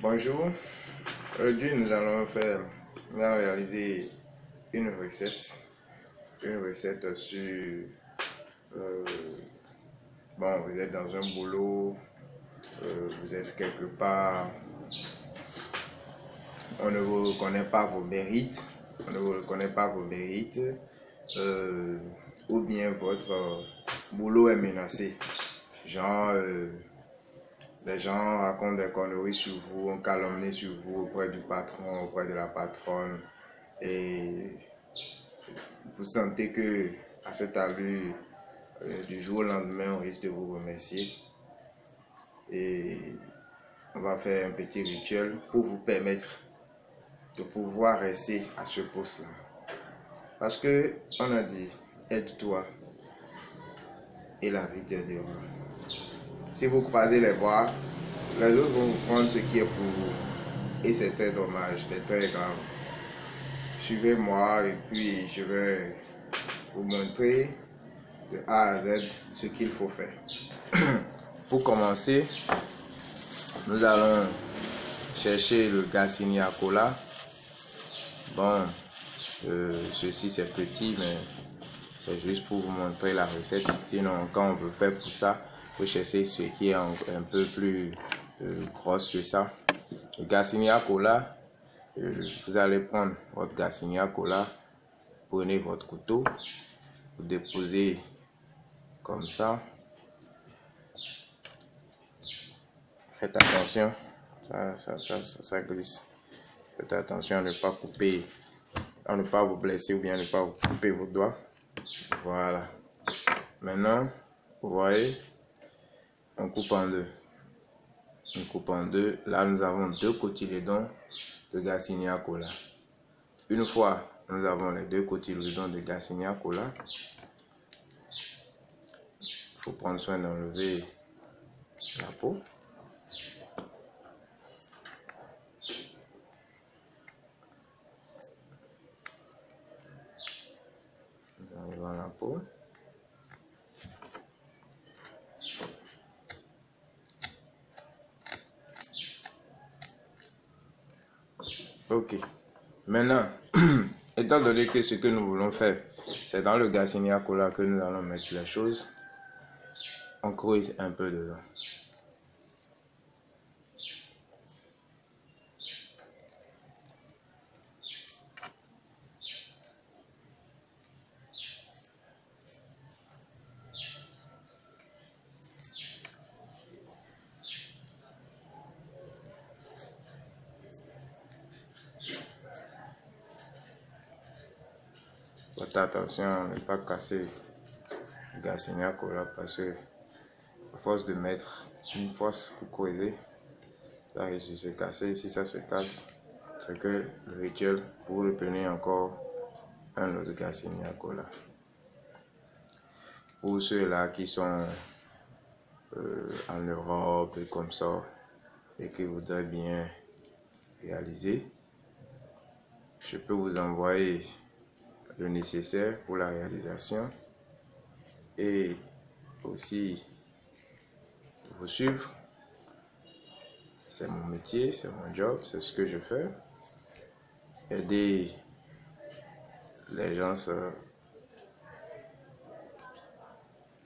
Bonjour, aujourd'hui nous allons réaliser une recette sur, bon, vous êtes dans un boulot, vous êtes quelque part, on ne vous reconnaît pas vos mérites, ou bien votre boulot est menacé, genre les gens racontent des conneries sur vous, on calomnie sur vous auprès du patron, auprès de la patronne, et vous sentez que à cette allure, du jour au lendemain, on risque de vous remercier. Et on va faire un petit rituel pour vous permettre de pouvoir rester à ce poste-là. Parce que on a dit, aide-toi et la vie t'aidera. Si vous croisez les bras, les autres vont vous prendre ce qui est pour vous. Et c'est très dommage, c'est très grave. Suivez-moi et puis je vais vous montrer de A à Z ce qu'il faut faire. Pour commencer, nous allons chercher le Garcinia Cola. Bon, ceci c'est petit, mais c'est juste pour vous montrer la recette. Sinon, quand on veut faire pour ça, il faut chercher ce qui est un peu plus grosse que ça. Le Garcinia Cola, vous allez prendre votre Garcinia Cola, prenez votre couteau, vous déposez comme ça. Faites attention, ça glisse. Faites attention à ne pas couper, à ne pas vous blesser ou bien à ne pas vous couper vos doigts. Voilà. Maintenant, vous voyez, on coupe en deux. On coupe en deux. Là, nous avons 2 cotylédons de Garcinia Cola. Une fois, nous avons les 2 cotylédons de Garcinia Cola. Il faut prendre soin d'enlever la peau. Nous enlevons la peau. Ok, maintenant, étant donné que ce que nous voulons faire, c'est dans le Garcinia Cola que nous allons mettre les choses, on creuse un peu dedans. Faites attention à ne pas casser le Garcinia Cola parce que à force de mettre une force pour creuser, ça risque de se casser. Si ça se casse, c'est que le rituel, vous reprenez encore un autre Garcinia Cola. Pour ceux-là qui sont en Europe et comme ça et qui voudraient bien réaliser, je peux vous envoyer le nécessaire pour la réalisation et aussi vous suivre. C'est mon métier, c'est mon job, c'est ce que je fais. Aider les gens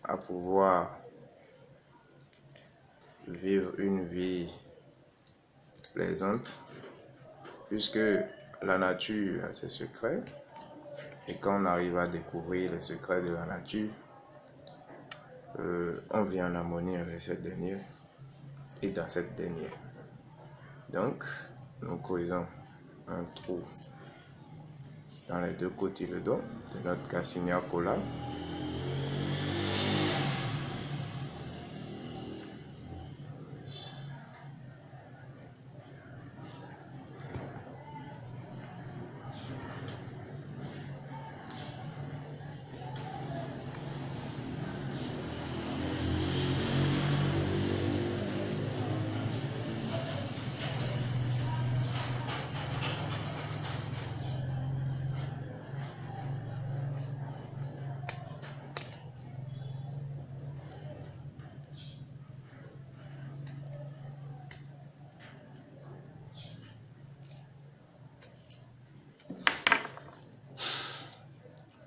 à pouvoir vivre une vie plaisante, puisque la nature a ses secrets. Et quand on arrive à découvrir les secrets de la nature, on vient en harmonie avec cette dernière et dans cette dernière. Donc, nous creusons un trou dans les 2 cotylédons de notre Garcinia Cola.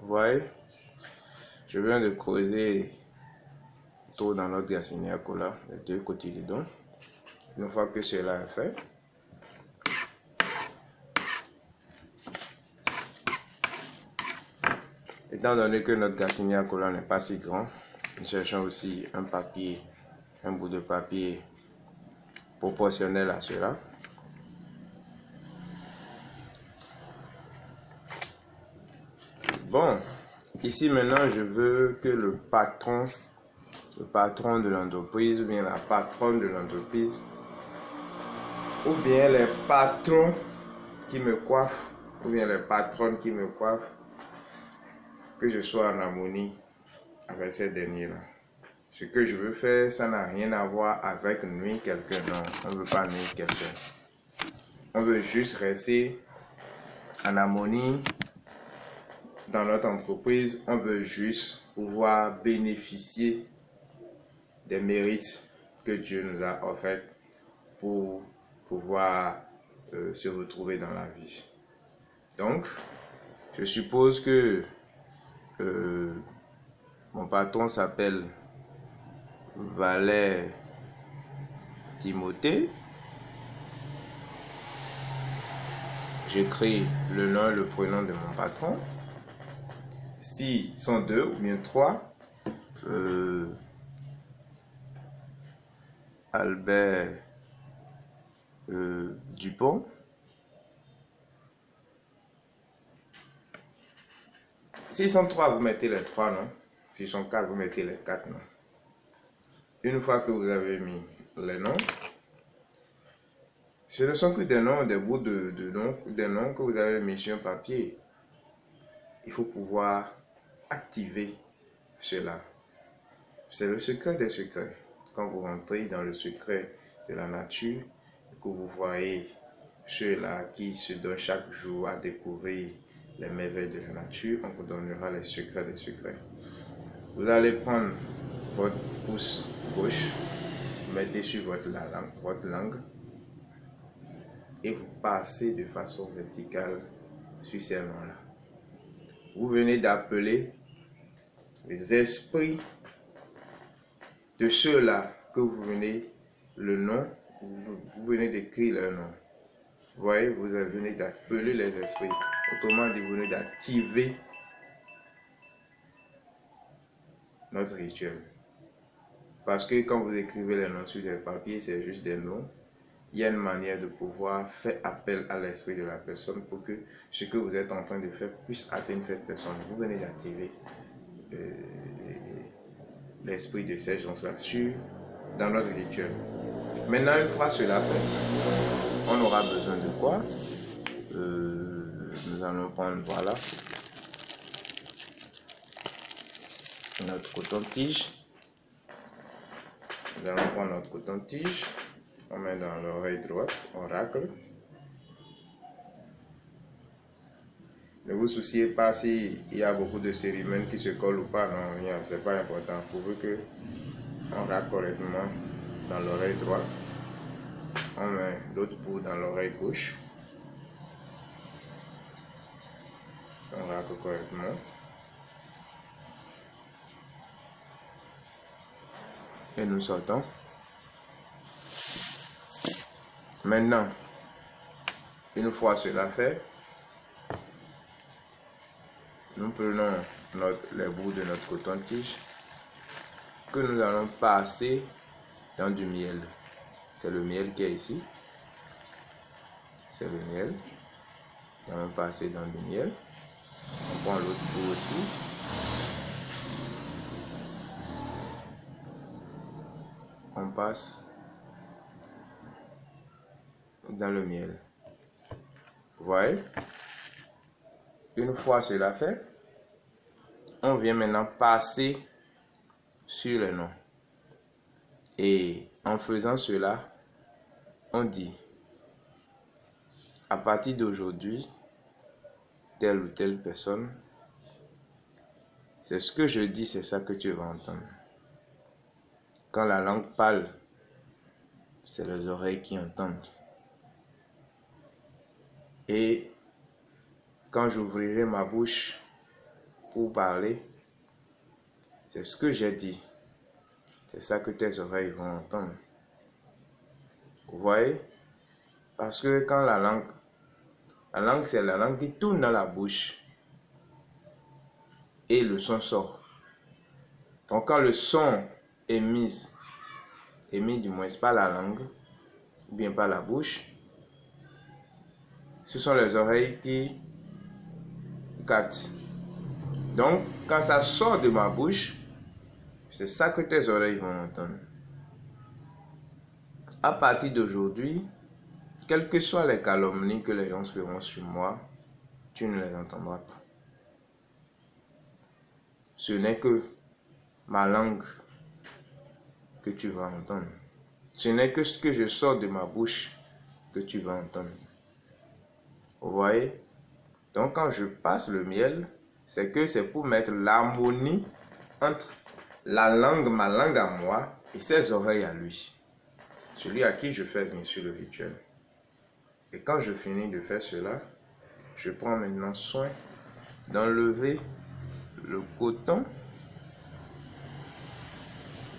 Vous voyez, je viens de creuser tout dans notre Garcinia Cola, les deux côtés dedans. Une fois que cela est fait, étant donné que notre Garcinia Cola n'est pas si grand, nous cherchons aussi un papier, un bout de papier proportionnel à cela. Bon, ici maintenant je veux que le patron de l'entreprise ou bien la patronne de l'entreprise ou bien les patrons qui me coiffent ou bien les patronnes qui me coiffent, que je sois en harmonie avec ces derniers-là. Ce que je veux faire, ça n'a rien à voir avec nuire quelqu'un. Non, on ne veut pas nuire quelqu'un. On veut juste rester en harmonie dans notre entreprise. On veut juste pouvoir bénéficier des mérites que Dieu nous a offerts pour pouvoir se retrouver dans la vie. Donc, je suppose que mon patron s'appelle Valère Timothée. J'écris le nom et le prénom de mon patron. S'ils sont deux ou bien trois, Albert Dupont. S'ils sont trois, vous mettez les trois, non? S'ils sont quatre, vous mettez les quatre, non? Une fois que vous avez mis les noms, ce ne sont que des noms, des bouts de noms, des noms que vous avez mis sur un papier. Il faut pouvoir activer cela. C'est le secret des secrets. Quand vous rentrez dans le secret de la nature, que vous voyez ceux-là qui se donnent chaque jour à découvrir les merveilles de la nature, on vous donnera les secrets des secrets. Vous allez prendre votre pouce gauche, mettez sur votre langue et vous passez de façon verticale sur ces noms-là. Vous venez d'appeler les esprits de ceux-là que vous venez, le nom, vous venez d'écrire leur nom. Vous voyez, vous venez d'appeler les esprits. Autrement dit, vous venez d'activer notre rituel. Parce que quand vous écrivez les noms sur des papiers, c'est juste des noms. Il y a une manière de pouvoir faire appel à l'esprit de la personne pour que ce que vous êtes en train de faire puisse atteindre cette personne. Vous venez d'activer l'esprit de ces gens-là dans notre rituel. Maintenant, une fois cela fait, on aura besoin de quoi? Nous allons prendre, voilà, notre coton-tige. Nous allons prendre notre coton-tige, on met dans l'oreille droite, on racle. Ne vous souciez pas s'il y a beaucoup de cérimènes qui se collent ou pas, non, rien, c'est pas important. Pourvu que on racle correctement dans l'oreille droite, on met l'autre bout dans l'oreille gauche, on racle correctement. Et nous sortons. Maintenant, une fois cela fait, nous prenons les bouts de notre coton-tige que nous allons passer dans du miel. C'est le miel qui est ici. C'est le miel. Nous allons passer dans du miel. On prend l'autre bout aussi. On passe dans le miel. Vous voyez? Une fois cela fait, on vient maintenant passer sur le nom. Et en faisant cela, on dit, à partir d'aujourd'hui, telle ou telle personne, c'est ce que je dis, c'est ça que tu vas entendre. Quand la langue parle, c'est les oreilles qui entendent. Et quand j'ouvrirai ma bouche, pour parler, c'est ce que j'ai dit. C'est ça que tes oreilles vont entendre. Vous voyez? Parce que quand la langue c'est la langue qui tourne dans la bouche et le son sort. Donc quand le son est mis du moins par la langue, ou bien par la bouche, ce sont les oreilles qui captent. Donc quand ça sort de ma bouche, c'est ça que tes oreilles vont entendre. À partir d'aujourd'hui, quelles que soient les calomnies que les gens feront sur moi, tu ne les entendras pas. Ce n'est que ma langue que tu vas entendre. Ce n'est que ce que je sors de ma bouche que tu vas entendre. Vous voyez? Donc quand je passe le miel, c'est que c'est pour mettre l'harmonie entre la langue, ma langue à moi, et ses oreilles à lui. Celui à qui je fais bien sûr le rituel. Et quand je finis de faire cela, je prends maintenant soin d'enlever le coton,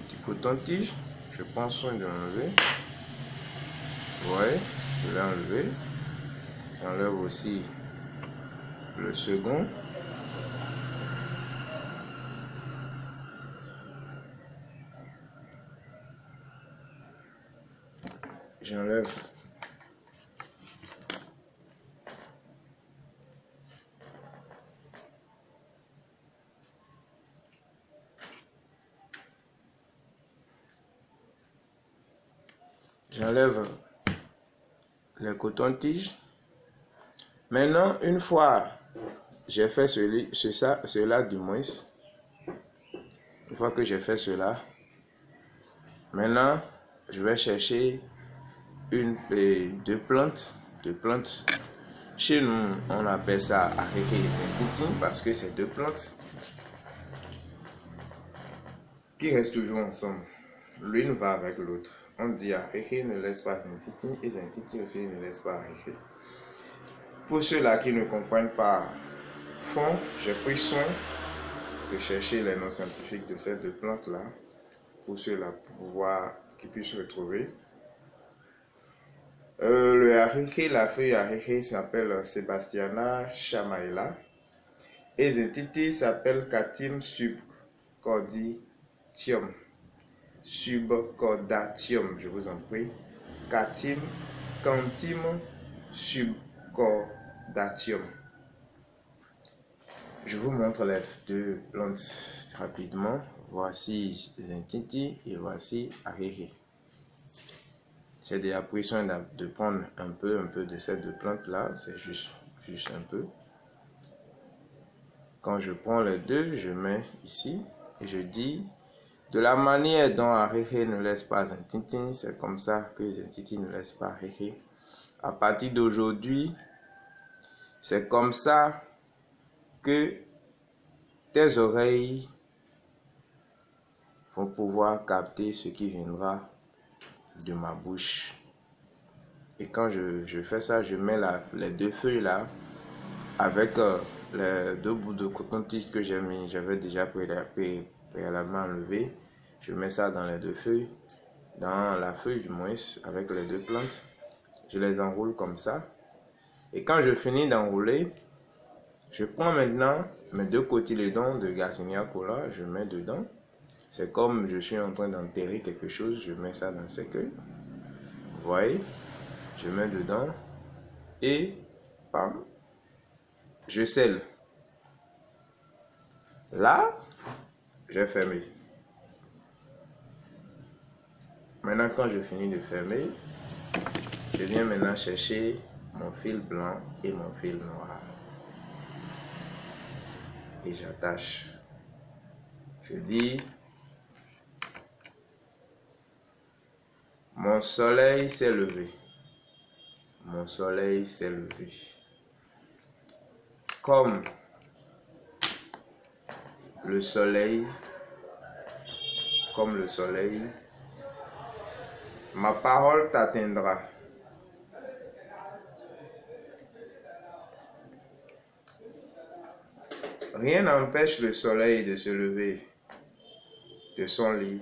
du coton-tige. Je prends soin de l'enlever. Vous voyez, je l'ai enlevé. J'enlève aussi le second. J'enlève les cotons-tiges. Maintenant, une fois j'ai fait cela du moins, une fois que j'ai fait cela, maintenant je vais chercher deux plantes. Chez nous, on appelle ça arrêté et zintiti parce que c'est deux plantes qui restent toujours ensemble. L'une va avec l'autre. On dit arrêté ne laisse pas zintiti et zintiti aussi ne laisse pas arrêté. Pour ceux-là qui ne comprennent pas fond, j'ai pris soin de chercher les noms scientifiques de ces deux plantes-là pour ceux-là pouvoir qu'ils puissent retrouver. Le haricé, la feuille haricé s'appelle Sebastiana chamaela et zintiti s'appelle Catim subcordatium. Subcordatium, je vous en prie. Cantim subcordatium. Je vous montre les deux plantes rapidement. Voici zintiti et voici haricé. J'ai déjà pris soin de prendre un peu de ces deux plantes là, c'est juste un peu. Quand je prends les deux, je mets ici et je dis de la manière dont arrêté ne laisse pas zintiti, c'est comme ça que zintiti ne laisse pas arrêté. À partir d'aujourd'hui, c'est comme ça que tes oreilles vont pouvoir capter ce qui viendra de ma bouche. Et quand je fais ça, je mets les deux feuilles là avec les deux bouts de coton-tige que j'avais déjà préalablement enlevé. Je mets ça dans les deux feuilles, dans la feuille du moins avec les deux plantes. Je les enroule comme ça. Et quand je finis d'enrouler, je prends maintenant mes deux cotylédons de Garcinia cola, je mets dedans. C'est comme je suis en train d'enterrer quelque chose, je mets ça dans ce cercueil. Vous voyez, je mets dedans et bam, je scelle. Là, j'ai fermé. Maintenant, quand je finis de fermer, je viens maintenant chercher mon fil blanc et mon fil noir. Et j'attache. Je dis, mon soleil s'est levé. Mon soleil s'est levé. Comme le soleil, ma parole t'atteindra. Rien n'empêche le soleil de se lever de son lit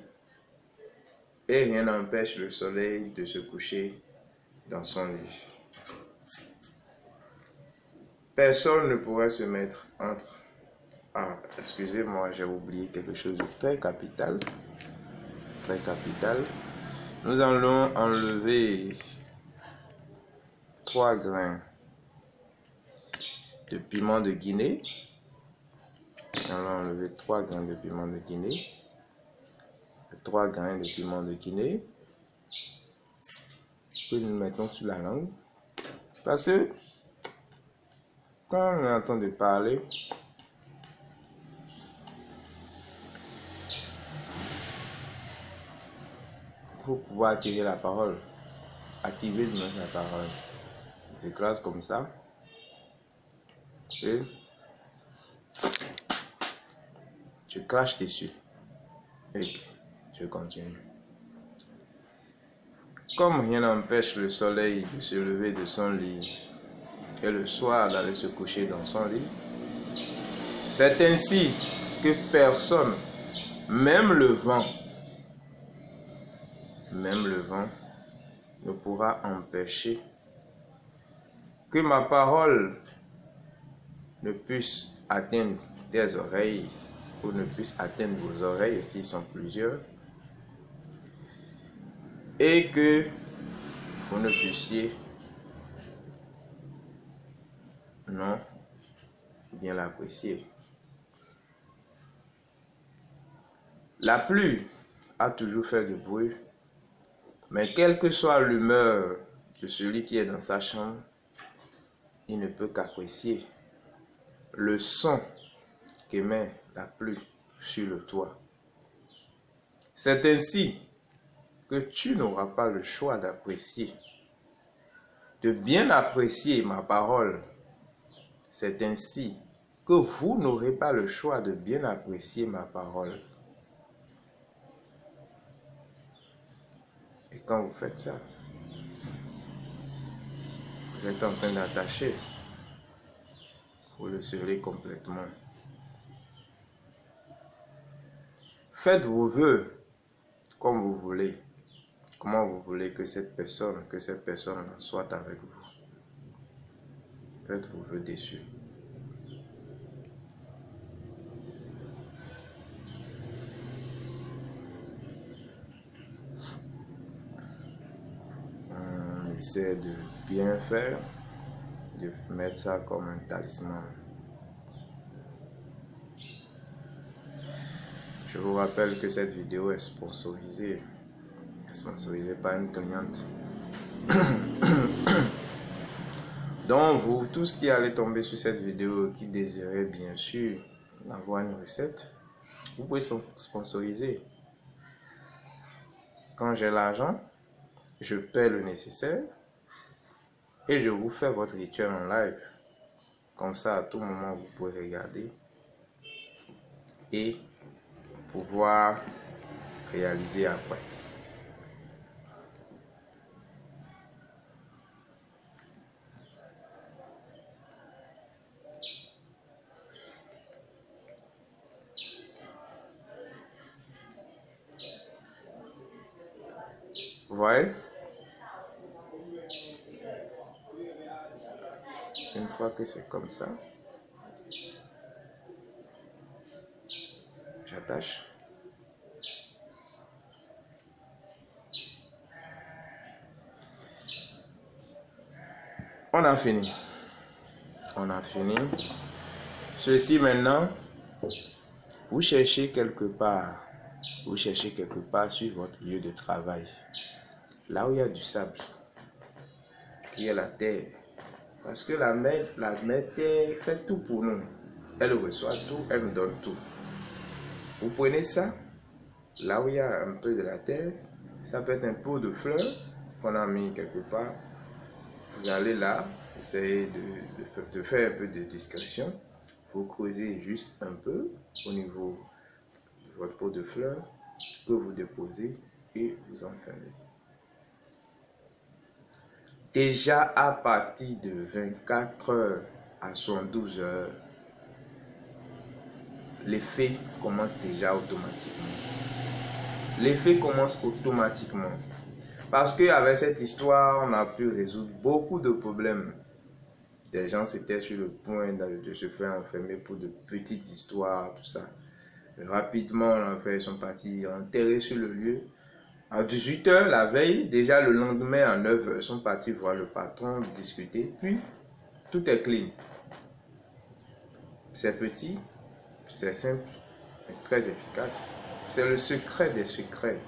et rien n'empêche le soleil de se coucher dans son lit. Personne ne pourrait se mettre entre... Ah, excusez-moi, j'ai oublié quelque chose de très capital. Très capital. Nous allons enlever 3 grains de piment de Guinée. Nous allons enlever 3 grains de piment de Guinée. 3 grains de piment de Guinée. Que nous mettons sur la langue. Parce que quand on est en train de parler, pour pouvoir attirer la parole, activer la parole. Je classe comme ça. Et je crache dessus. Et je continue. Comme rien n'empêche le soleil de se lever de son lit et le soir d'aller se coucher dans son lit, c'est ainsi que personne, même le vent, ne pourra empêcher que ma parole ne puisse atteindre tes oreilles ou ne puisse atteindre vos oreilles s'ils sont plusieurs et que vous ne puissiez non bien l'apprécier. La pluie a toujours fait du bruit, mais quelle que soit l'humeur de celui qui est dans sa chambre, il ne peut qu'apprécier le son qu'émet la pluie sur le toit. C'est ainsi que tu n'auras pas le choix d'apprécier, de bien apprécier ma parole. C'est ainsi que vous n'aurez pas le choix de bien apprécier ma parole. Et quand vous faites ça, vous êtes en train d'attacher. Vous le serez complètement. Faites vos vœux comme vous voulez. Comment vous voulez que cette personne soit avec vous. Faites vos vœux dessus. On essaie de bien faire, de mettre ça comme un talisman. Je vous rappelle que cette vidéo est sponsorisée par une cliente. Donc vous, tous qui allez tomber sur cette vidéo, qui désirez bien sûr avoir une recette, vous pouvez sponsoriser. Quand j'ai l'argent, je paie le nécessaire et je vous fais votre rituel en live. Comme ça, à tout moment, vous pouvez regarder et pouvoir réaliser après. Vous voyez? Une fois que c'est comme ça, j'attache. On a fini. On a fini. Ceci maintenant, vous cherchez quelque part sur votre lieu de travail, là où il y a du sable, qui est la terre. Parce que la mère terre fait tout pour nous. Elle reçoit tout, elle nous donne tout. Vous prenez ça, là où il y a un peu de la terre, ça peut être un pot de fleurs qu'on a mis quelque part. Vous allez là, essayez de faire un peu de discrétion. Vous creusez juste un peu au niveau de votre pot de fleurs que vous déposez et vous enfermez. Déjà à partir de 24 heures à 72 heures, l'effet commence déjà automatiquement. L'effet commence automatiquement. Parce qu'avec cette histoire, on a pu résoudre beaucoup de problèmes. Des gens étaient sur le point de se faire enfermer pour de petites histoires, tout ça. Rapidement, ils sont partis enterrer sur le lieu. À 18 h la veille, déjà le lendemain à 9 h, ils sont partis voir le patron, discuter. Puis, tout est clean. C'est petit, c'est simple, mais très efficace. C'est le secret des secrets.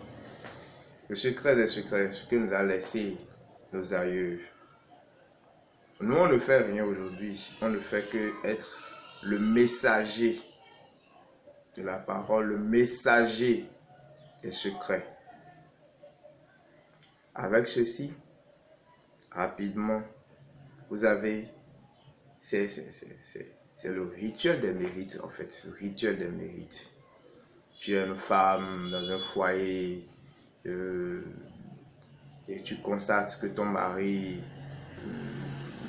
Le secret des secrets, ce que nous a laissé nos aïeux. Nous, on ne fait rien aujourd'hui. On ne fait que être le messager de la parole, le messager des secrets. Avec ceci, rapidement, vous avez, c'est le rituel des mérites en fait, le rituel des mérites. Tu es une femme dans un foyer et tu constates que ton mari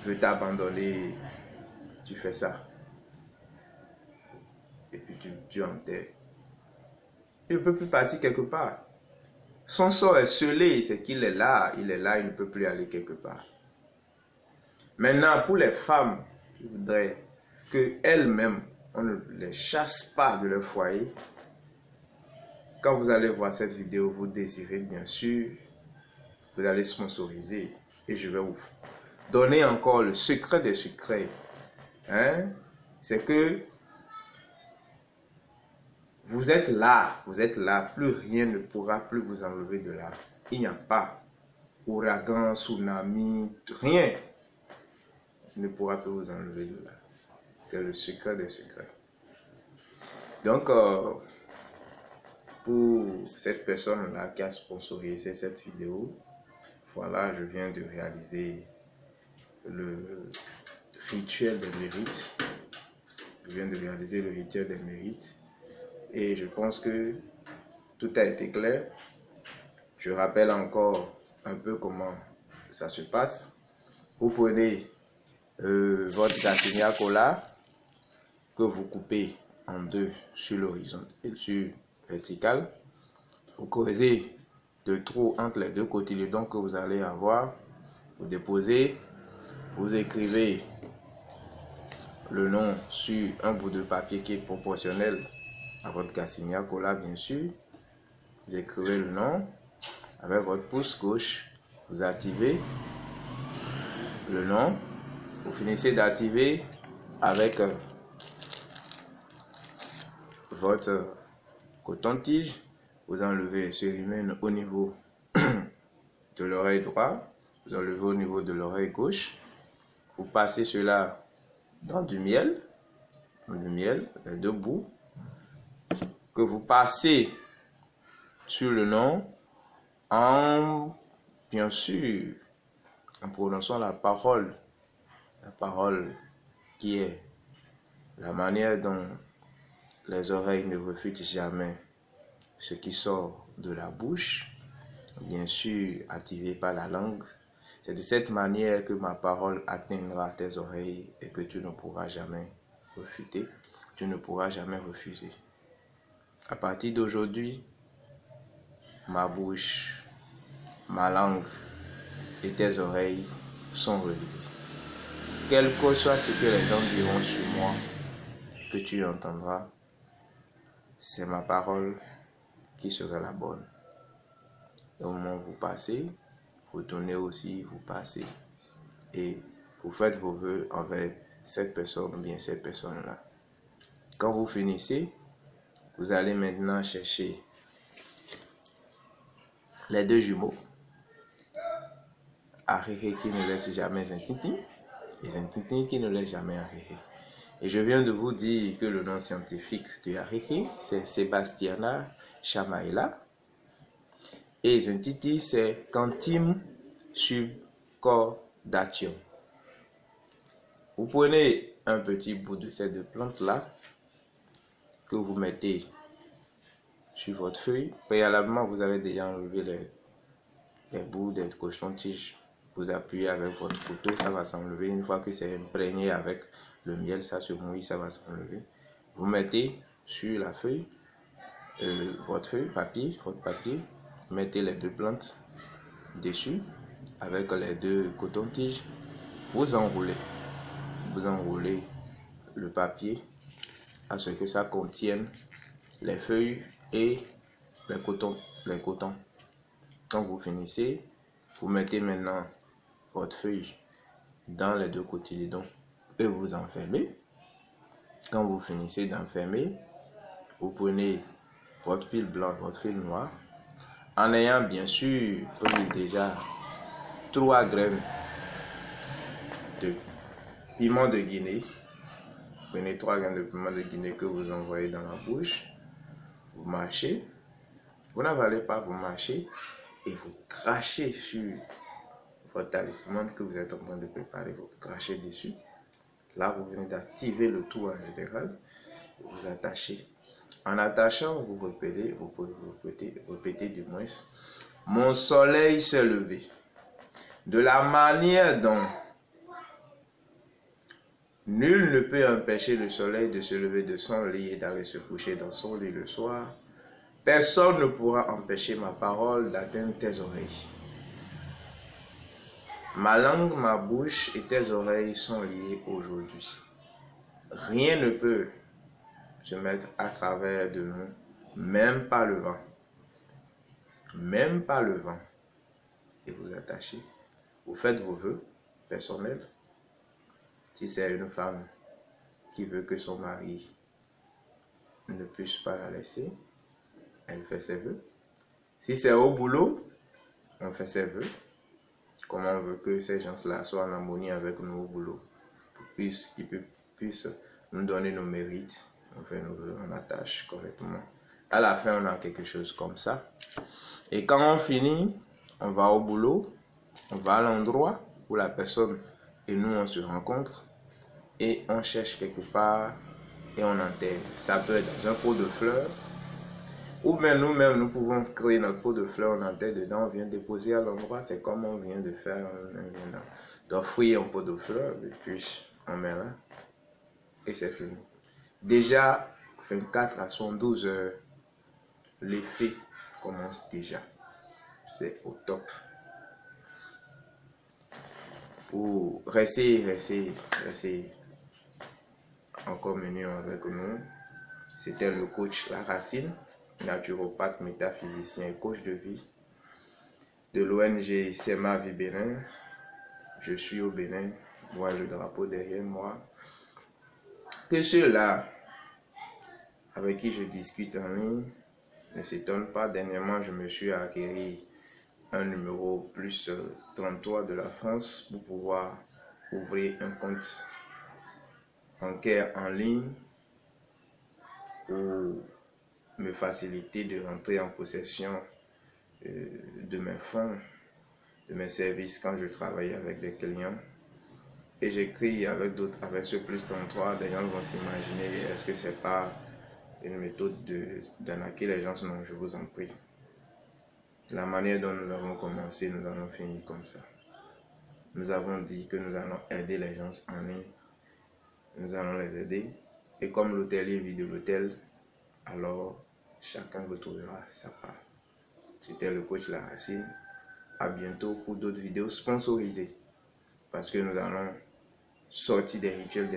veut t'abandonner, tu fais ça. Et puis tu enterres. Il ne peut plus partir quelque part. Son sort est scellé, c'est qu'il est là, il ne peut plus aller quelque part. Maintenant, pour les femmes qui voudraient qu'elles-mêmes, on ne les chasse pas de leur foyer, quand vous allez voir cette vidéo, vous désirez bien sûr, vous allez sponsoriser et je vais vous donner encore le secret des secrets. Hein? C'est que vous êtes là, plus rien ne pourra plus vous enlever de là. Il n'y a pas ouragan, tsunami, rien ne pourra plus vous enlever de là. C'est le secret des secrets. Donc, pour cette personne-là qui a sponsorisé cette vidéo, voilà, je viens de réaliser le rituel des mérites. Et je pense que tout a été clair. Je rappelle encore un peu comment ça se passe. Vous prenez votre Garcinia Cola que vous coupez en deux sur l'horizon et sur vertical. Vous creusez de trous entre les deux cotylédons que vous allez avoir. Vous déposez, vous écrivez le nom sur un bout de papier qui est proportionnel à votre Garcinia Cola, bien sûr. Vous écrivez le nom avec votre pouce gauche. Vous activez le nom. Vous finissez d'activer avec votre coton-tige. Vous enlevez ce hymen au niveau de l'oreille droite. Vous enlevez au niveau de l'oreille gauche. Vous passez cela dans du miel, les deux bouts, que vous passez sur le nom en, bien sûr, en prononçant la parole qui est la manière dont les oreilles ne refutent jamais ce qui sort de la bouche, bien sûr activé par la langue. C'est de cette manière que ma parole atteindra tes oreilles et que tu ne pourras jamais refuter, tu ne pourras jamais refuser. À partir d'aujourd'hui, ma bouche, ma langue et tes oreilles sont reliées. Quel que soit ce que les gens diront sur moi, que tu entendras, c'est ma parole qui sera la bonne. Au moment où vous passez, vous tournez aussi, vous passez et vous faites vos vœux envers cette personne ou bien cette personne-là. Quand vous finissez, vous allez maintenant chercher les deux jumeaux, Aréré qui ne laisse jamais un tintin et un tintin qui ne laisse jamais Aréré. Et je viens de vous dire que le nom scientifique de Aréré, c'est Sebastiana chamaela. Et Zentiti, c'est Canthim subcordatium. Vous prenez un petit bout de ces deux plantes-là que vous mettez sur votre feuille. Préalablement, vous avez déjà enlevé les bouts des cochons-tiges. Vous appuyez avec votre couteau, ça va s'enlever. Une fois que c'est imprégné avec le miel, ça se mouille, ça va s'enlever. Vous mettez sur la feuille, votre papier, mettez les 2 plantes dessus avec les 2 cotons-tiges, vous enroulez le papier à ce que ça contienne les feuilles et les cotons. Quand vous finissez, vous mettez maintenant votre feuille dans les 2 cotylédons et vous enfermez. Quand vous finissez d'enfermer, vous prenez votre fil blanc, votre fil noir, en ayant bien sûr pris déjà 3 graines de piment de Guinée. Prenez 3 graines de piment de Guinée que vous envoyez dans la bouche. Vous mâchez. Vous n'avalez pas, vous mâchez et vous crachez sur votre talisman que vous êtes en train de préparer. Vous crachez dessus. Là, vous venez d'activer le tout en général. Vous attachez. En attachant, vous répétez, répétez du moins. Mon soleil s'est levé. De la manière dont nul ne peut empêcher le soleil de se lever de son lit et d'aller se coucher dans son lit le soir, personne ne pourra empêcher ma parole d'atteindre tes oreilles. Ma langue, ma bouche et tes oreilles sont liées aujourd'hui. Rien ne peut se mettre à travers de nous, même pas le vent. Même pas le vent. Et vous attachez. Vous faites vos vœux personnels. Si c'est une femme qui veut que son mari ne puisse pas la laisser, elle fait ses vœux. Si c'est au boulot, on fait ses vœux. Comment on veut que ces gens-là soient en harmonie avec nous au boulot, qu'ils puissent nous donner nos mérites. On fait nos vœux, on attache correctement. À la fin, on a quelque chose comme ça. Et quand on finit, on va au boulot, on va à l'endroit où la personne et nous on se rencontre et on cherche quelque part et on enterre. Ça peut être dans un pot de fleurs ou bien nous-mêmes nous pouvons créer notre pot de fleurs, on enterre dedans, on vient déposer à l'endroit. C'est comme on vient de faire, on vient d'offrir un pot de fleurs et puis on met là et c'est fini. Déjà 24 à 112 heures, l'effet commence déjà. C'est au top. Pour rester en communion avec nous, c'était le coach La Racine, naturopathe, métaphysicien et coach de vie de l'ONG Sema Vie Bénin. Je suis au Bénin, moi le drapeau derrière moi. Que ceux-là avec qui je discute en ligne ne s'étonnent pas. Dernièrement, je me suis acquéri un numéro plus 33 de la France pour pouvoir ouvrir un compte bancaire en ligne pour me faciliter de rentrer en possession de mes fonds, de mes services quand je travaille avec des clients. Et j'écris avec d'autres, avec ce plus 33, des gens vont s'imaginer, est-ce que c'est pas une méthode d'arnaquer les gens? Non, je vous en prie. La manière dont nous avons commencé, nous allons finir comme ça. Nous avons dit que nous allons aider les gens en ligne. Nous allons les aider. Et comme l'hôtelier vit de l'hôtel, alors chacun retrouvera sa part. C'était le coach La Racine. À bientôt pour d'autres vidéos sponsorisées. Parce que nous allons sortir des rituels,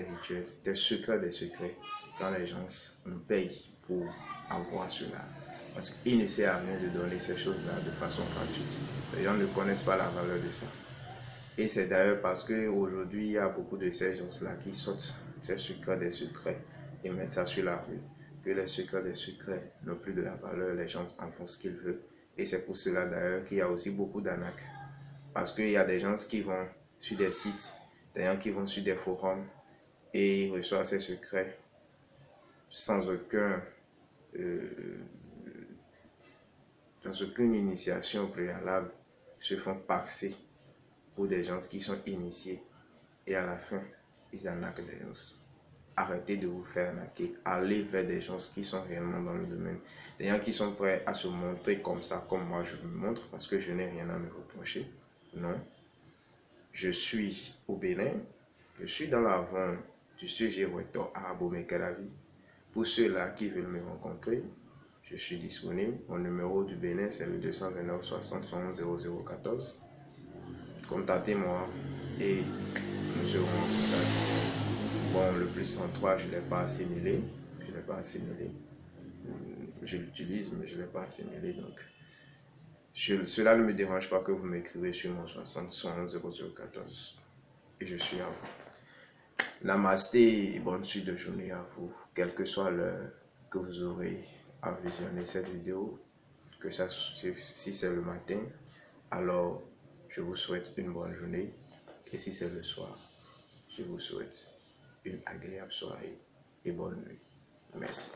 des secrets, quand les gens nous payent pour avoir cela. Parce qu'il ne sert à rien de donner ces choses-là de façon gratuite. Les gens ne connaissent pas la valeur de ça. Et c'est d'ailleurs parce qu'aujourd'hui, il y a beaucoup de ces gens-là qui sortent ces secrets et mettent ça sur la rue. Que les secrets n'ont plus de la valeur, les gens en font ce qu'ils veulent. Et c'est pour cela d'ailleurs qu'il y a aussi beaucoup d'arnaques. Parce qu'il y a des gens qui vont sur des sites, des gens qui vont sur des forums et ils reçoivent ces secrets sans aucune initiation préalable, se font passer pour des gens qui sont initiés et à la fin, ils arnaquent des gens. Arrêtez de vous faire arnaquer, allez vers des gens qui sont réellement dans le domaine, des gens qui sont prêts à se montrer comme ça, comme moi je me montre, parce que je n'ai rien à me reprocher. Non, je suis au Bénin, je suis dans la vente du sujet Weto à Abomey-Calavi Pour ceux-là qui veulent me rencontrer, je suis disponible. Mon numéro du Bénin, c'est le 229 60 71 0014. Contactez-moi et nous serons en contact. Bon, le plus 103, je ne l'ai pas assimilé. Je l'utilise, mais je ne l'ai pas assimilé. Donc, cela ne me dérange pas que vous m'écrivez sur mon 60 71 0014. Et je suis à vous. Namasté et bonne suite de journée à vous, quelle que soit l'heure que vous aurez à visionner cette vidéo, que ça, si c'est le matin, alors je vous souhaite une bonne journée, et si c'est le soir, je vous souhaite une agréable soirée et bonne nuit. Merci.